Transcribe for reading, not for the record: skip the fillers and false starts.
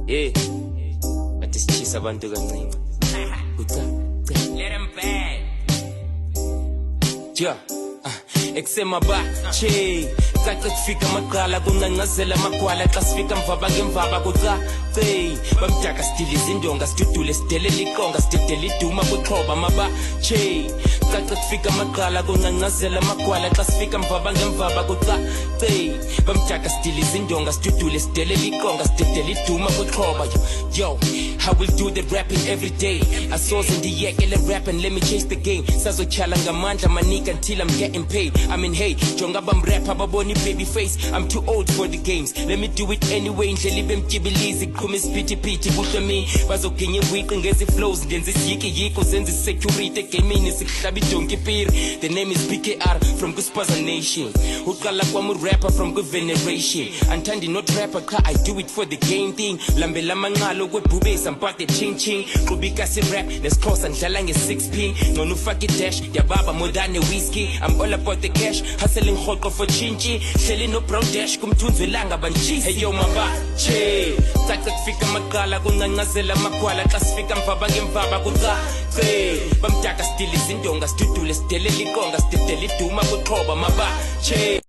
Yeah, but this cheese abantu kancane. Let them bad. Yeah, eksema ba che. Caca kufika maqala kuncancazela amagwala xa sifika mvaba ngemvaba kucace bamdaka stili izindonga sidudule sidelela iqonga sidedela iduma kwixhoba maba che caca kufika maqala kuncancazela amagwala xa sifika mvaba ngemvaba kucace bamdaka stili izindonga sidudule sidelela iqonga sidedela iduma kwixhoba. Yo, I will do the rapping every day. I saw ndiyekele rap and let me chase the game. Sazotyhala ngamandla manika until I'm getting paid. I mean hey, jonga bamrapper baboni baby face. I'm too old for the games. Let me do it anyway. Indlela ibe mtyibilizi qhuma isiphithiphithi buhle mi bazoginya ingwiqi ngezi flows ndenza isiyikiyiko zenza security egamini sikuhlaba idonki piri. The name is BKR from Kuspaza Nation. Uqala kwami rapper from good veneration. Antandi not rapper cha I do it for the game thing. Lambela manqalo kwebhubesi ampathe ching ching. Qhubika si rap nesixhosa ndlala nge6p. Nona ufake dash yababa more than a whiskey. I'm all about the cash hustling rhoqo for chinchi. Hleli no brown dash kumthunzi welanga banchisi. Hey yo mabache caca kufika maqala kuncancazela amagwala xa sifika mvaba ngemvaba kucace bamdaka stili izindonga sidudule sidelela iqonga sidedela iduma kwixhoba mabache.